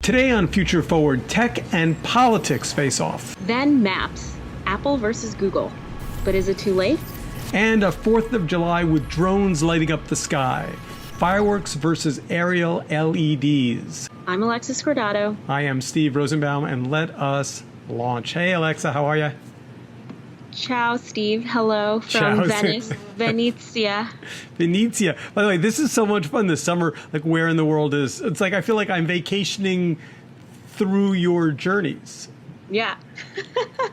Today on Future Forward, tech and politics face off. Then maps, Apple versus Google. But is it too late? And a 4th of July with drones lighting up the sky. Fireworks versus Ariel LEDs. I'm Alexa Scordato. I am Steve Rosenbaum, and let us launch. Hey Alexa, how are you? Ciao, Steve. Hello from Ciao. Venice, Venezia. Venezia. By the way, this is so much fun this summer. Like, where in the world is... It's like I feel like I'm vacationing through your journeys. Yeah.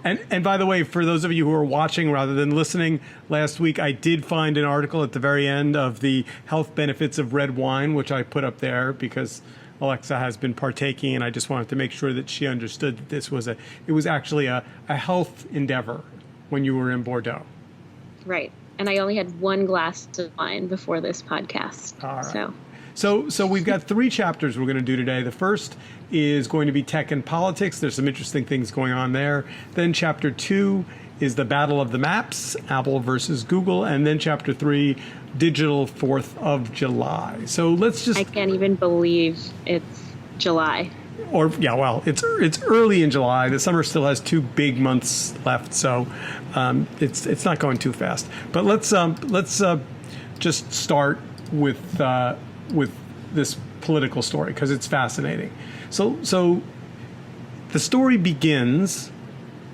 And by the way, for those of you who are watching rather than listening, last week I did find an article at the very end of the health benefits of red wine, which I put up there because Alexa has been partaking, and I just wanted to make sure that she understood that this was it was actually a health endeavor when you were in Bordeaux. Right. And I only had one glass of wine before this podcast. All right. So we've got 3 chapters we're going to do today. The first is going to be tech and politics. There's some interesting things going on there. Then chapter 2 is the battle of the maps, Apple versus Google. And then chapter 3, digital 4th of July. So let's just... I can't even believe it's July. It's early in July. The summer still has 2 big months left, so it's not going too fast. But let's just start with this political story because it's fascinating. So the story begins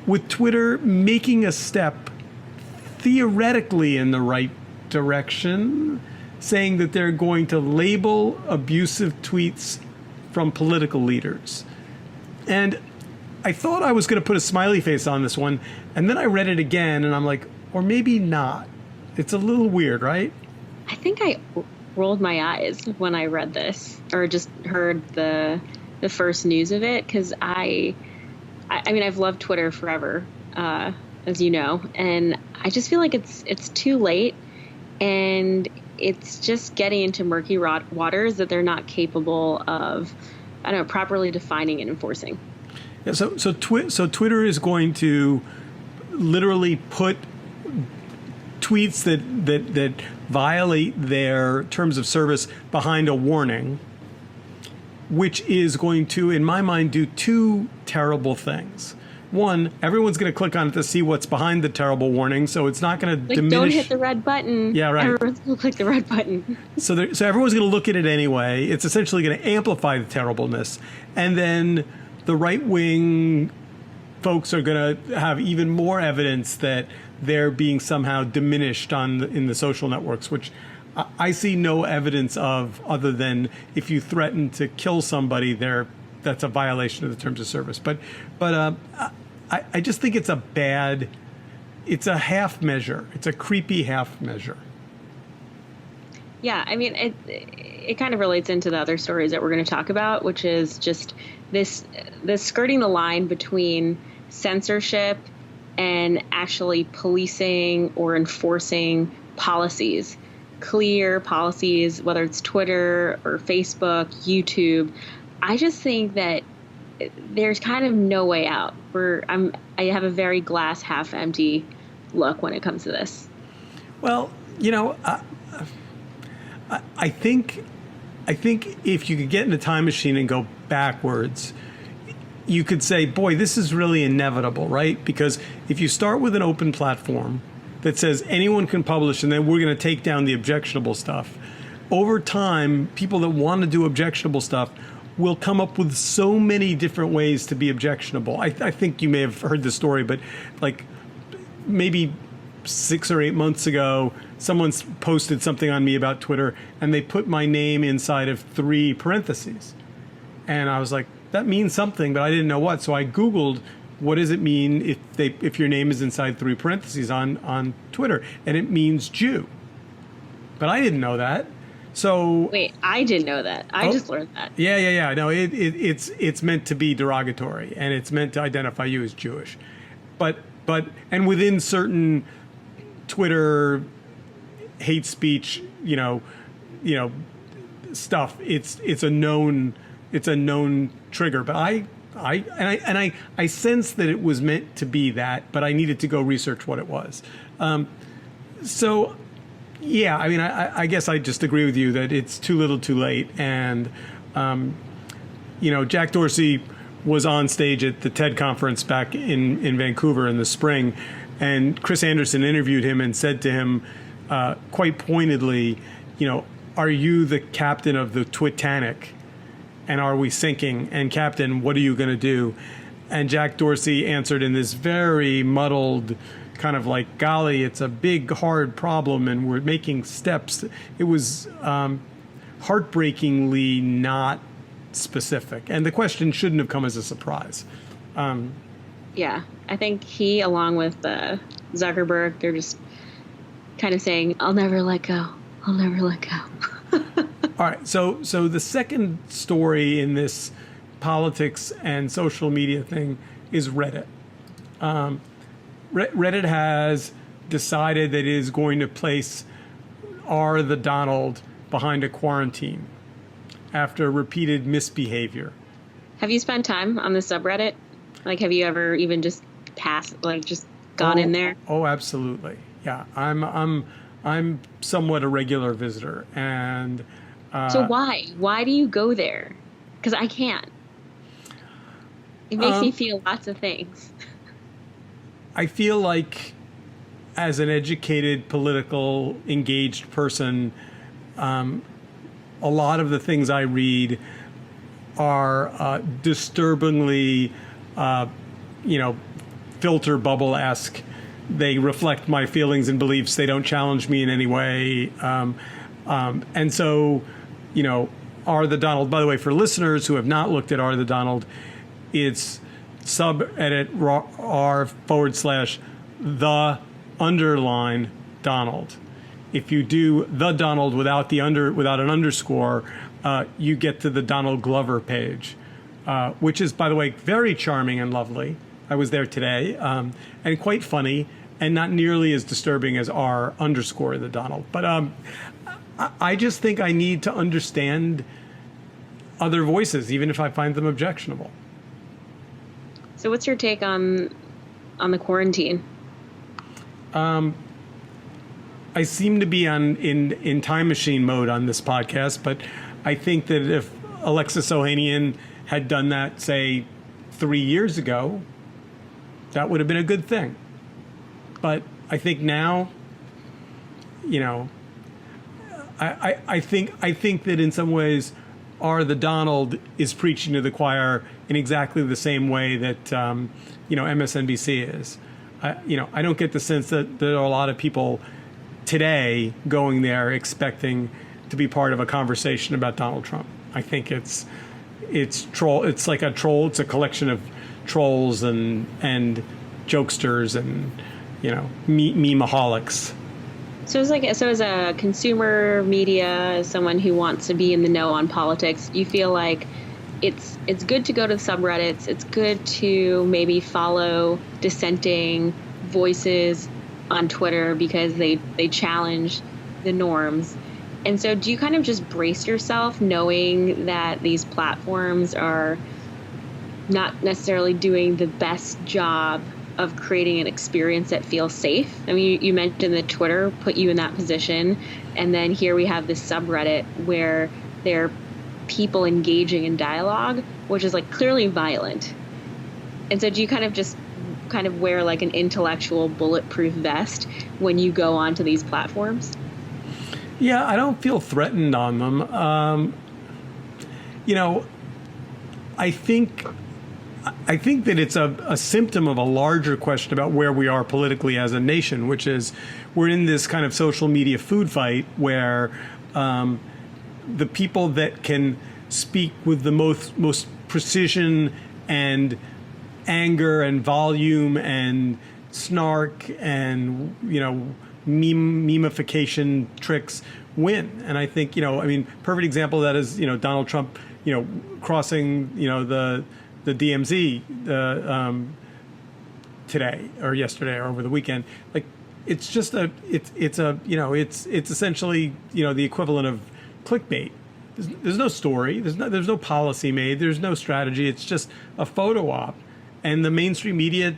with Twitter making a step theoretically in the right direction, saying that they're going to label abusive tweets from political leaders. And I thought I was going to put a smiley face on this one, and then I read it again, and I'm like, or maybe not. It's a little weird, right? I think I rolled my eyes when I read this, or just heard the first news of it, because I mean, I've loved Twitter forever, as you know, and I just feel like it's too late, and it's just getting into murky waters that they're not capable of, I don't know, properly defining and enforcing. Yeah, so Twitter is going to literally put tweets that violate their terms of service behind a warning, which is going to, in my mind, do 2 terrible things. One, everyone's going to click on it to see what's behind the terrible warning, so it's not going to diminish. Don't hit the red button. Yeah, right. Everyone's going to click the red button. So everyone's going to look at it anyway. It's essentially going to amplify the terribleness. And then the right-wing folks are going to have even more evidence that they're being somehow diminished in the social networks, which I see no evidence of, other than if you threaten to kill somebody, that's a violation of the terms of service. But I just think it's it's a half measure. It's a creepy half measure. Yeah, I mean, it kind of relates into the other stories that we're going to talk about, which is just this skirting the line between censorship and actually policing or enforcing policies, clear policies, whether it's Twitter or Facebook, YouTube. I just think that there's kind of no way out. I have a very glass half empty look when it comes to this. Well, I think if you could get in a time machine and go backwards, you could say, boy, this is really inevitable, right? Because if you start with an open platform that says anyone can publish and then we're going to take down the objectionable stuff, over time, people that want to do objectionable stuff will come up with so many different ways to be objectionable. I think you may have heard the story, but like maybe 6 or 8 months ago, someone's posted something on me about Twitter, and they put my name inside of 3 parentheses. And I was like, that means something, but I didn't know what. So I Googled, what does it mean if your name is inside 3 parentheses on Twitter? And it means Jew. But I didn't know that. So wait, I didn't know that. I just learned that. Yeah. No, it's meant to be derogatory, and it's meant to identify you as Jewish. But within certain Twitter hate speech, stuff, it's a known trigger. But I sense that it was meant to be that, but I needed to go research what it was. So yeah, I mean, I guess I just agree with you that it's too little too late. And Jack Dorsey was on stage at the TED conference back in Vancouver in the spring, and Chris Anderson interviewed him and said to him quite pointedly, are you the captain of the Titanic? And are we sinking? And Captain, what are you going to do? And Jack Dorsey answered in this very muddled kind of like, golly, it's a big, hard problem, and we're making steps. It was heartbreakingly not specific. And the question shouldn't have come as a surprise. Yeah, I think he, along with Zuckerberg, they're just kind of saying, I'll never let go. I'll never let go. All right. So the second story in this politics and social media thing is Reddit. Reddit has decided that it is going to place R the Donald behind a quarantine after repeated misbehavior. Have you spent time on the subreddit? Like, have you ever even just gone in there? Oh, absolutely. Yeah, I'm somewhat a regular visitor, and so why do you go there? Because I can't. It makes me feel lots of things. I feel like, as an educated, political, engaged person, a lot of the things I read are disturbingly, filter bubble-esque. They reflect my feelings and beliefs. They don't challenge me in any way. And so, R the Donald, by the way, for listeners who have not looked at R the Donald, it's subedit r/the_Donald. If you do the Donald without an underscore, you get to the Donald Glover page, which is, by the way, very charming and lovely. I was there today, and quite funny, and not nearly as disturbing as r_ the Donald. But I just think I need to understand other voices, even if I find them objectionable. So what's your take on the quarantine? I seem to be in time machine mode on this podcast, but I think that if Alexis Ohanian had done that, say, 3 years ago, that would have been a good thing. But I think now, I think that in some ways, R the Donald is preaching to the choir in exactly the same way that MSNBC is. I don't get the sense that there are a lot of people today going there expecting to be part of a conversation about Donald Trump. I think it's troll. It's like a troll. It's a collection of trolls and jokesters and memeaholics. So as a consumer media, as someone who wants to be in the know on politics, you feel like it's good to go to the subreddits. It's good to maybe follow dissenting voices on Twitter because they challenge the norms. And so do you kind of just brace yourself knowing that these platforms are not necessarily doing the best job of creating an experience that feels safe? I mean, you mentioned that Twitter put you in that position, and then here we have this subreddit where there are people engaging in dialogue, which is like clearly violent. And so do you kind of wear like an intellectual bulletproof vest when you go onto these platforms? Yeah, I don't feel threatened on them. I think that it's a symptom of a larger question about where we are politically as a nation, which is we're in this kind of social media food fight where the people that can speak with the most precision and anger and volume and snark and memification tricks win. And I think perfect example of that is Donald Trump crossing the DMZ today or yesterday or over the weekend. Like it's essentially the equivalent of clickbait. There's no story. There's no policy made. There's no strategy. It's just a photo op, and the mainstream media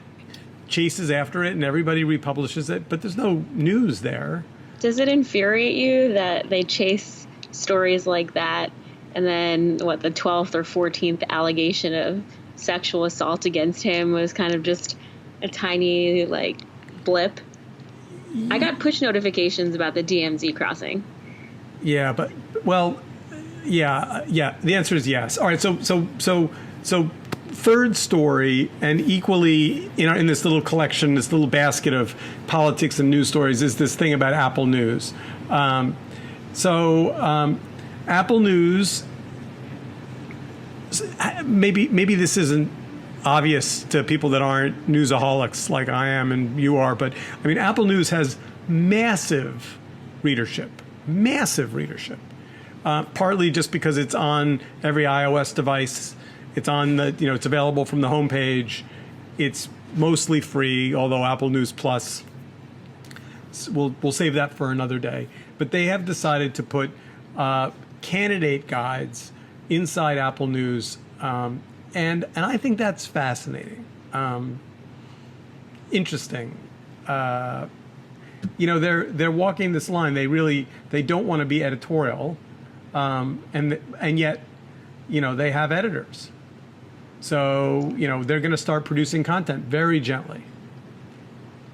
chases after it, and everybody republishes it. But there's no news there. Does it infuriate you that they chase stories like that And then the 12th or 14th allegation of sexual assault against him was kind of just a tiny blip. I got push notifications about the DMZ crossing. Yeah, but yeah. The answer is yes. All right. So third story, and equally in this little collection, this little basket of politics and news stories, is this thing about Apple News. Apple News. Maybe this isn't obvious to people that aren't newsaholics like I am and you are, but I mean, Apple News has massive readership. Partly just because it's on every iOS device. It's on it's available from the homepage. It's mostly free, although Apple News Plus, we'll save that for another day. But they have decided to put candidate guides inside Apple News, and I think that's fascinating, interesting. They're walking this line. They don't want to be editorial, and yet, they have editors. So they're going to start producing content very gently.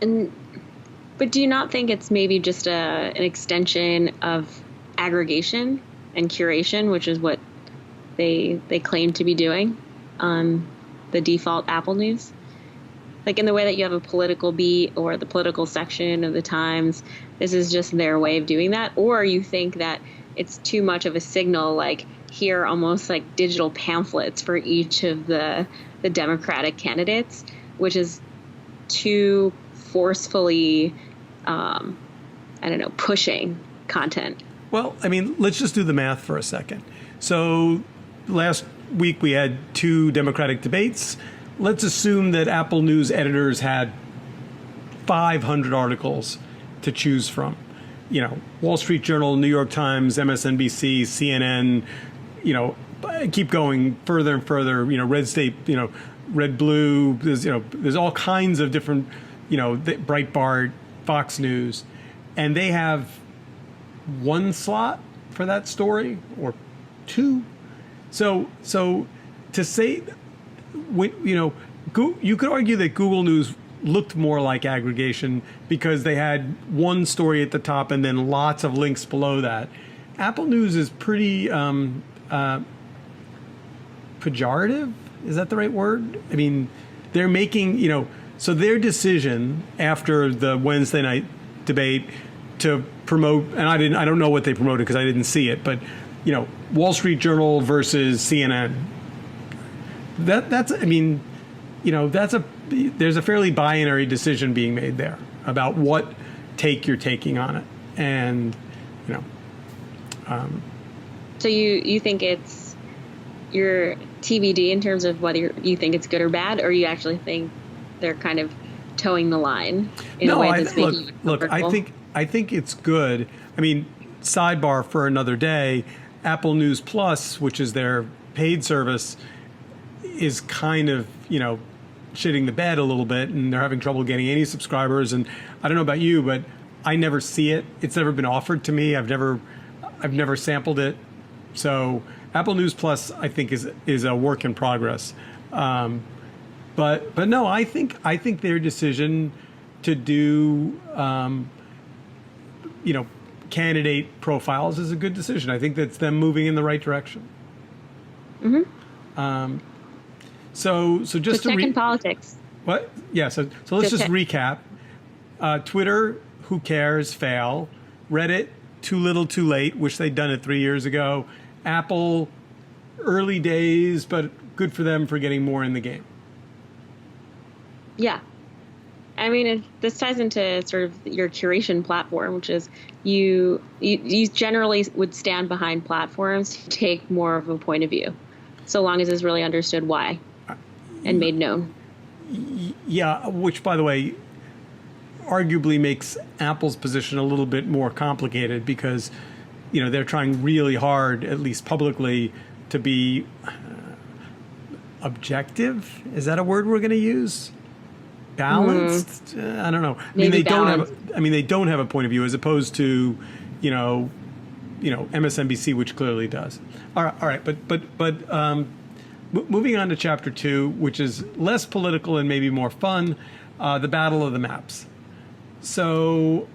But do you not think it's maybe just an extension of aggregation and curation, which is what they claim to be doing on the default Apple News? Like in the way that you have a political beat or the political section of the Times, this is just their way of doing that? Or you think that it's too much of a signal, like here are almost like digital pamphlets for each of the Democratic candidates, which is too forcefully, pushing content? Well, I mean, let's just do the math for a second. So last week we had 2 Democratic debates. Let's assume that Apple News editors had 500 articles to choose from. Wall Street Journal, New York Times, MSNBC, CNN, keep going further and further, Red State, Red Blue, there's all kinds of different, Breitbart, Fox News, and they have 1 slot for that story or 2. So to say, you could argue that Google News looked more like aggregation because they had 1 story at the top and then lots of links below that. Apple News is pretty pejorative. Is that the right word? I mean, they're making, so their decision after the Wednesday night debate to promote, and I don't know what they promoted because I didn't see it, but Wall Street Journal versus CNN. There's a fairly binary decision being made there about what take you're taking on it, and So you think it's your TBD in terms of whether you think it's good or bad, or you actually think they're kind of towing the line in a way that's making you uncomfortable? I think it's good. I mean, sidebar for another day. Apple News Plus, which is their paid service, is kind of shitting the bed a little bit, and they're having trouble getting any subscribers. And I don't know about you, but I never see it. It's never been offered to me. I've never sampled it. So Apple News Plus, I think, is a work in progress. But no, I think their decision to do candidate profiles is a good decision. I think that's them moving in the right direction. Mm-hmm. So just to in politics. What? Yeah. So let's just recap. Twitter, who cares? Fail. Reddit, too little, too late. Wish they'd done it 3 years ago. Apple, early days, but good for them for getting more in the game. Yeah. I mean, this ties into sort of your curation platform, which is you generally would stand behind platforms to take more of a point of view, so long as it's really understood why and made known. Yeah, which, by the way, arguably makes Apple's position a little bit more complicated because, they're trying really hard, at least publicly, to be objective. Is that a word we're going to use? Balanced? I don't know. I mean, they don't have a point of view, as opposed to, MSNBC, which clearly does. All right, but moving on to chapter 2, which is less political and maybe more fun, the battle of the maps. So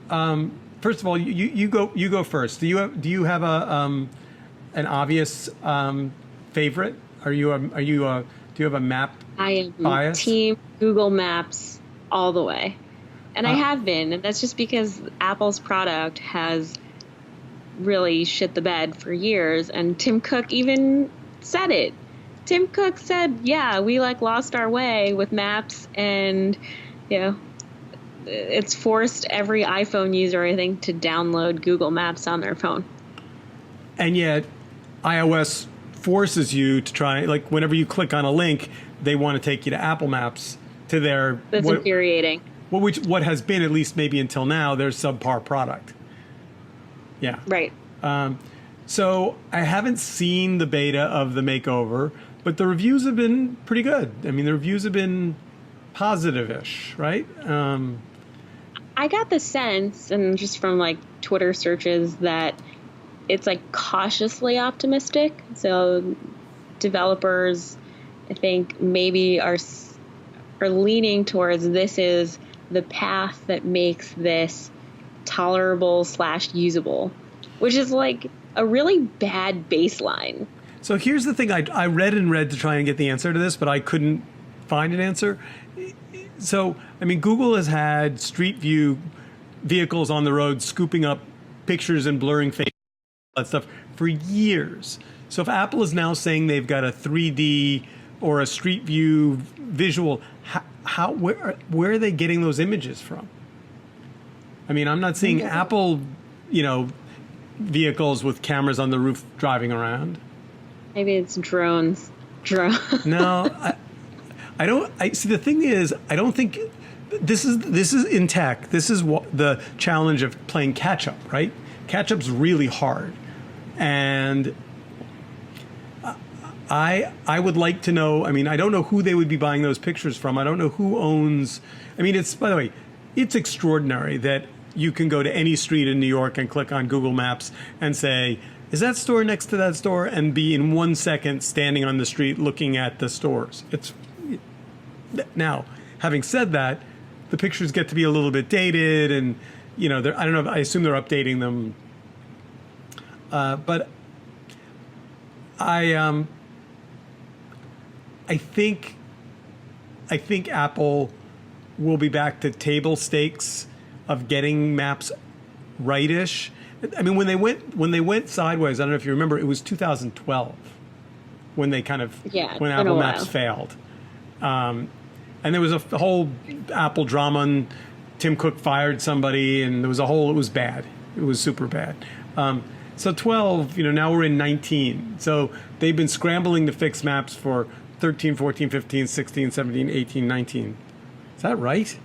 first of all, you go first. Do you have an obvious favorite? Do you have a map I am bias? team Google Maps all the way. And I have been, and that's just because Apple's product has really shit the bed for years. And Tim Cook even said it. Tim Cook said, yeah, we lost our way with maps, and it's forced every iPhone user, I think, to download Google Maps on their phone. And yet iOS forces you to try, whenever you click on a link, they want to take you to Apple Maps, to their... That's infuriating. What has been, at least maybe until now, their subpar product. Yeah. Right. So I haven't seen the beta of the makeover, but the reviews have been pretty good. I mean, the reviews have been positive-ish, right? I got the sense, and just from Twitter searches, that it's cautiously optimistic. So developers, I think, maybe are leaning towards this is the path that makes this tolerable / usable, which is a really bad baseline. So here's the thing. I read to try and get the answer to this, but I couldn't find an answer. So, I mean, Google has had Street View vehicles on the road scooping up pictures and blurring faces, all that stuff, for years. So if Apple is now saying they've got a 3D or a Street View visual, where are they getting those images from? I mean, I'm not seeing Apple, vehicles with cameras on the roof driving around. Maybe it's drones. No, I don't. See, the thing is, I don't think this is in tech. This is what the challenge of playing catch up, right? Catch up's really hard, and I would like to know. I mean, I don't know who they would be buying those pictures from. I don't know who owns. I mean, by the way, it's extraordinary that you can go to any street in New York and click on Google Maps and say, is that store next to that store? And be in 1 second standing on the street looking at the stores. Now, having said that, the pictures get to be a little bit dated, and I don't know. I assume they're updating them, but I think Apple will be back to table stakes of getting maps right-ish. I mean, when they went sideways, I don't know if you remember, it was 2012 when they when Apple Maps failed. And there was a whole Apple drama, and Tim Cook fired somebody, and it was bad. It was super bad. So 12, now we're in 19. So they've been scrambling to fix maps for 13, 14, 15, 16, 17, 18, 19. Is that right?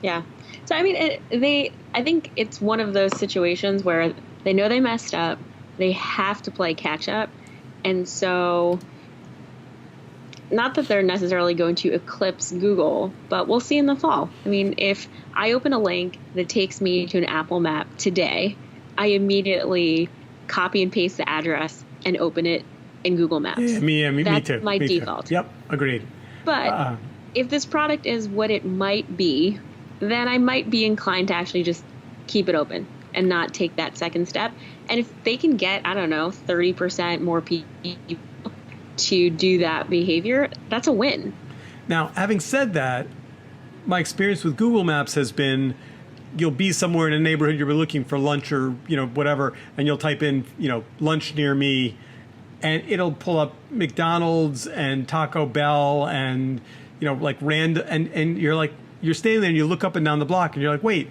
Yeah. So, I mean, I think it's one of those situations where they know they messed up. They have to play catch up. And so, not that they're necessarily going to eclipse Google, but we'll see in the fall. I mean, if I open a link that takes me to an Apple map today, I immediately copy and paste the address and open it in Google Maps. Yeah, me too. That's my default. Too. Yep, agreed. But if this product is what it might be, then I might be inclined to actually just keep it open and not take that second step. And if they can get, 30% more people to do that behavior, that's a win. Now, having said that, my experience with Google Maps has been, you'll be somewhere in a neighborhood, you'll be looking for lunch or, whatever, and you'll type in, lunch near me, and it'll pull up McDonald's and Taco Bell and, random, and you're like, you're standing there and you look up and down the block and you're like, wait,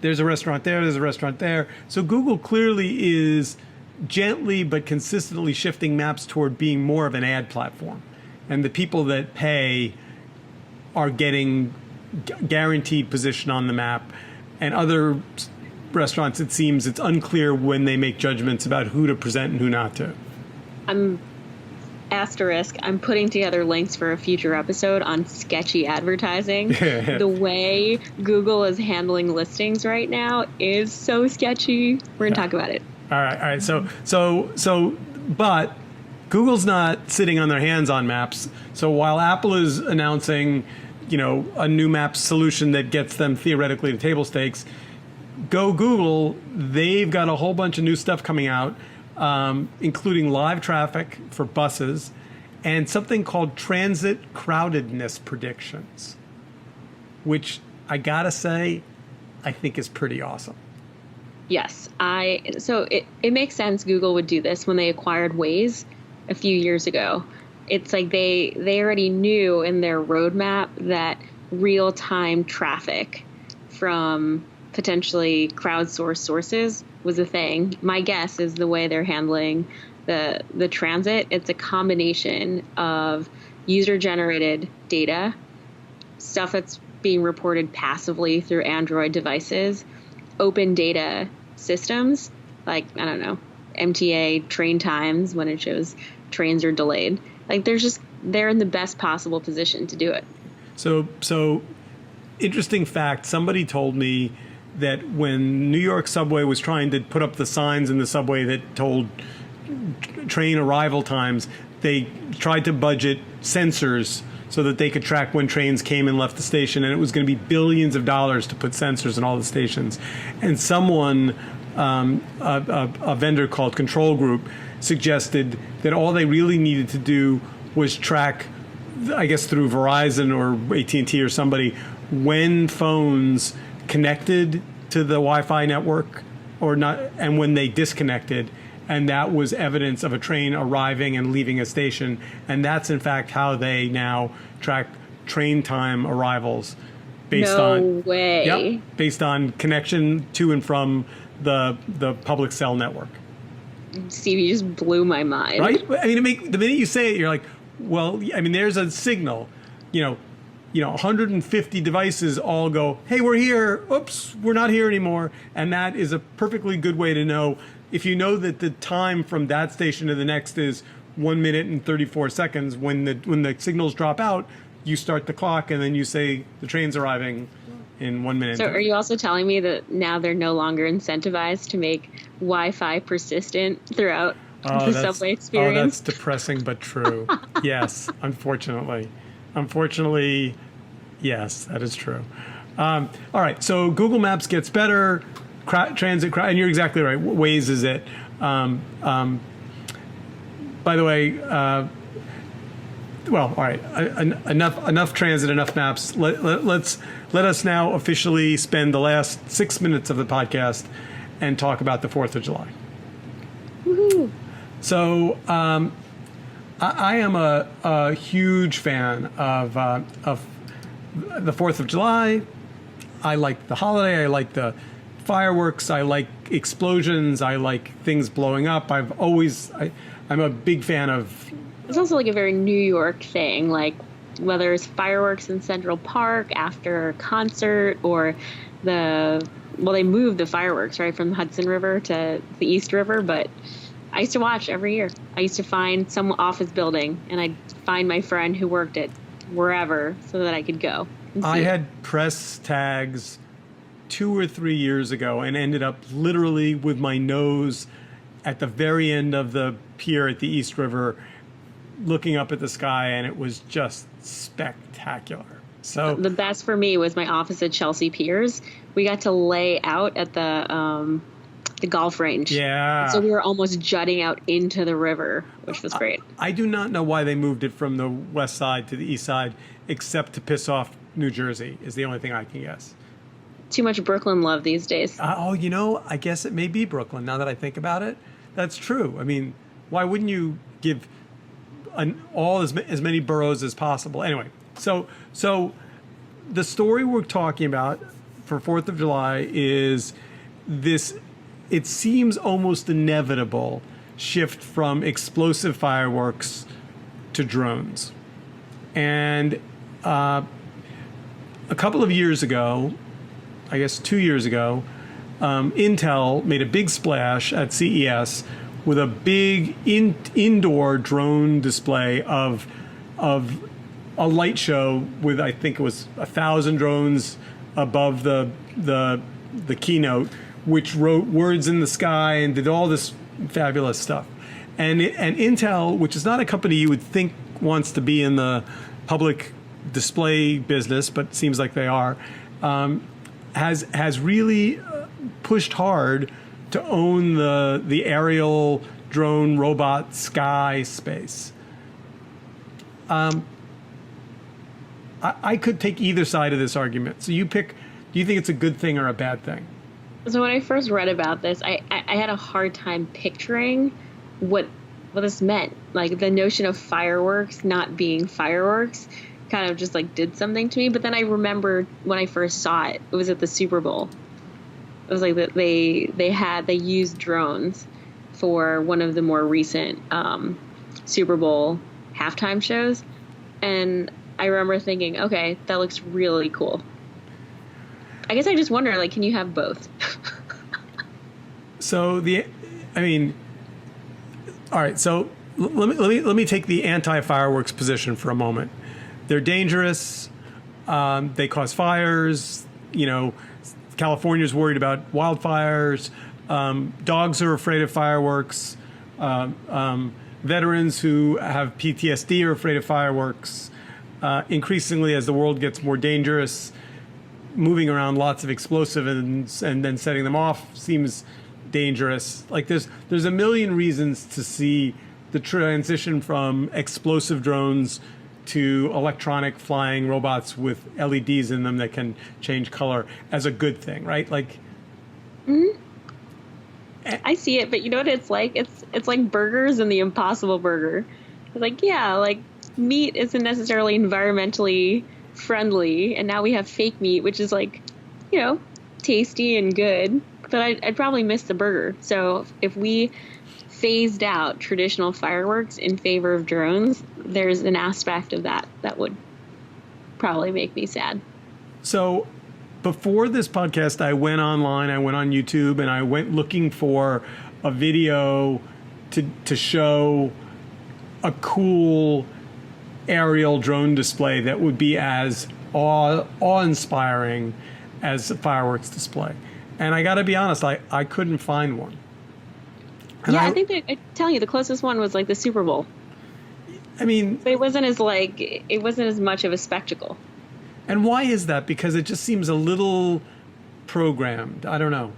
there's a restaurant there, there's a restaurant there. So Google clearly is gently but consistently shifting maps toward being more of an ad platform. And the people that pay are getting guaranteed position on the map. And other restaurants, it seems it's unclear when they make judgments about who to present and who not to. I'm asterisk, I'm putting together links for a future episode on sketchy advertising. The way Google is handling listings right now is so sketchy. We're going to talk about it. All right. But Google's not sitting on their hands on maps. So while Apple is announcing, a new map solution that gets them theoretically to table stakes, go Google, they've got a whole bunch of new stuff coming out, including live traffic for buses and something called transit crowdedness predictions, which I gotta say, I think is pretty awesome. Yes, so it makes sense Google would do this when they acquired Waze a few years ago. It's like they already knew in their roadmap that real-time traffic from potentially crowdsourced sources was a thing. My guess is the way they're handling the transit, it's a combination of user-generated data, stuff that's being reported passively through Android devices, open data systems, like, I don't know, MTA train times when it shows trains are delayed. Like, they're in the best possible position to do it. So interesting fact, somebody told me that when New York subway was trying to put up the signs in the subway that told train arrival times, they tried to budget sensors so that they could track when trains came and left the station, and it was going to be billions of dollars to put sensors in all the stations. And someone, a vendor called Control Group, suggested that all they really needed to do was track, I guess through Verizon or AT&T or somebody, when phones connected to the Wi-Fi network or not, and when they disconnected. And that was evidence of a train arriving and leaving a station. And that's, in fact, how they now track train time arrivals based No way. Yep, based on connection to and from the public cell network. Steve, you just blew my mind. Right? I mean, the minute you say it, you're like, well, I mean, there's a signal. 150 devices all go, hey, we're here. Oops, we're not here anymore. And that is a perfectly good way to know. If you know that the time from that station to the next is 1 minute and 34 seconds, when the signals drop out, you start the clock and then you say the train's arriving in 1 minute. So are you also telling me that now they're no longer incentivized to make Wi-Fi persistent throughout the subway experience? Oh, that's depressing but true. Yes, unfortunately. Unfortunately, yes, that is true. All right, so Google Maps gets better. Transit, and you're exactly right. Waze is it. By the way, well, all right. Enough transit, enough maps. Let us now officially spend the last 6 minutes of the podcast and talk about the 4th of July. Woohoo! So, I am a huge fan of the 4th of July. I like the holiday. I like the fireworks. I like explosions. I like things blowing up. I'm a big fan of. It's also like a very New York thing, like whether it's fireworks in Central Park after a concert or they moved the fireworks right from the Hudson River to the East River, but I used to watch every year. I used to find some office building and I'd find my friend who worked it wherever so that I could go and see. I had press tags 2 or 3 years ago and ended up literally with my nose at the very end of the pier at the East River looking up at the sky, and it was just spectacular. So the best for me was my office at Chelsea Piers. We got to lay out at the golf range. Yeah. So we were almost jutting out into the river, which was great. I do not know why they moved it from the west side to the east side, except to piss off New Jersey is the only thing I can guess. Too much Brooklyn love these days. I guess it may be Brooklyn now that I think about it. That's true. I mean, why wouldn't you give as many boroughs as possible? Anyway, so the story we're talking about for 4th of July is this, it seems almost inevitable shift from explosive fireworks to drones. And a couple of years ago, I guess 2 years ago, Intel made a big splash at CES with a big indoor drone display of a light show with, I think it was 1,000 drones above the keynote, which wrote words in the sky and did all this fabulous stuff. And Intel, which is not a company you would think wants to be in the public display business, but seems like they are, has really pushed hard to own the aerial drone robot sky space. I could take either side of this argument. So you pick. Do you think it's a good thing or a bad thing? So when I first read about this, I had a hard time picturing what this meant. Like the notion of fireworks not being fireworks kind of just like did something to me. But then I remembered when I first saw it, it was at the Super Bowl. It was like that they used drones for one of the more recent Super Bowl halftime shows, and I remember thinking, okay, that looks really cool. I guess I just wonder, like, can you have both? So all right. So let me take the anti-fireworks position for a moment. They're dangerous. They cause fires. California's worried about wildfires. Dogs are afraid of fireworks. Veterans who have PTSD are afraid of fireworks. Increasingly, as the world gets more dangerous, moving around lots of explosive and then setting them off seems dangerous. Like there's a million reasons to see the transition from explosive drones to electronic flying robots with LEDs in them that can change color as a good thing, right? Like, I see it, but you know what it's like? It's like burgers and the Impossible Burger. It's like, yeah, like meat isn't necessarily environmentally friendly, and now we have fake meat, which is like, tasty and good, but I'd probably miss the burger. So if we phased out traditional fireworks in favor of drones, there's an aspect of that would probably make me sad. So before this podcast, I went online, I went on YouTube, and I went looking for a video to show a cool aerial drone display that would be as awe-inspiring as a fireworks display. And I got to be honest, I couldn't find one. And I think I'm telling you, the closest one was like the Super Bowl. I mean, but it wasn't as much of a spectacle. And why is that? Because it just seems a little programmed. I don't know.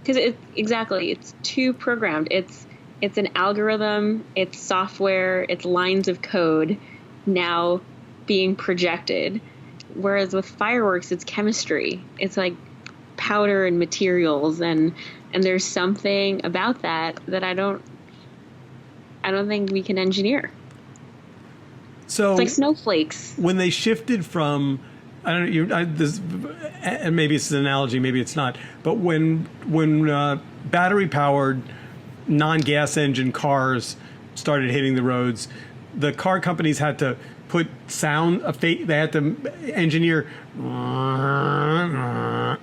Because it's too programmed. It's an algorithm, it's software, it's lines of code now being projected. Whereas with fireworks, it's chemistry. It's like powder and materials, and there's something about that I don't think we can engineer. So it's like snowflakes. When they shifted from, I don't know, and maybe it's an analogy, maybe it's not, but when battery powered non-gas engine cars started hitting the roads, the car companies had to put sound, they had to engineer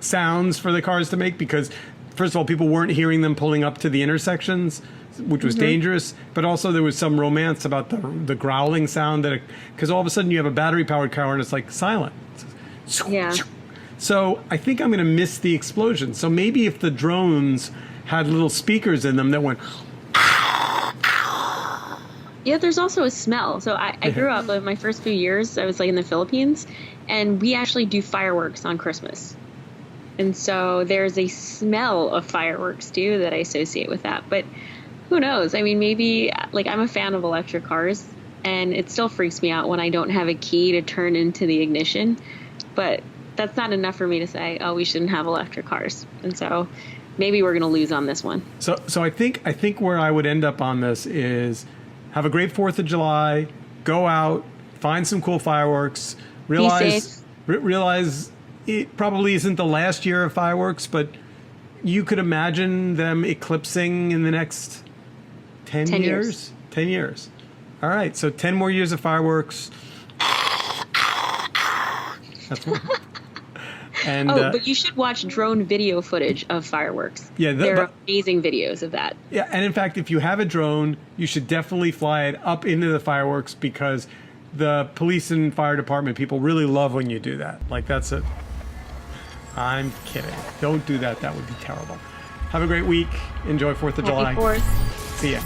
sounds for the cars to make, because first of all, people weren't hearing them pulling up to the intersections, which was dangerous, but also there was some romance about the growling sound because all of a sudden you have a battery powered car and it's like silent. Yeah. So I think I'm going to miss the explosion. So maybe if the drones had little speakers in them that went. Yeah, there's also a smell. So I grew up, like, my first few years, I was like in the Philippines, and we actually do fireworks on Christmas. And so there's a smell of fireworks too that I associate with that. But who knows? I mean, maybe, like, I'm a fan of electric cars, and it still freaks me out when I don't have a key to turn into the ignition. But that's not enough for me to say, oh, we shouldn't have electric cars. And so maybe we're going to lose on this one. So I think where I would end up on this is have a great 4th of July, go out, find some cool fireworks, realize it probably isn't the last year of fireworks, but you could imagine them eclipsing in the next 10 years. 10 years. All right, so 10 more years of fireworks. That's one. And but you should watch drone video footage of fireworks. Yeah, there are amazing videos of that. Yeah, and in fact, if you have a drone, you should definitely fly it up into the fireworks, because the police and fire department people really love when you do that. Like, that's it. I'm kidding. Don't do that. That would be terrible. Have a great week. Enjoy 4th of July. Happy 4th. See ya.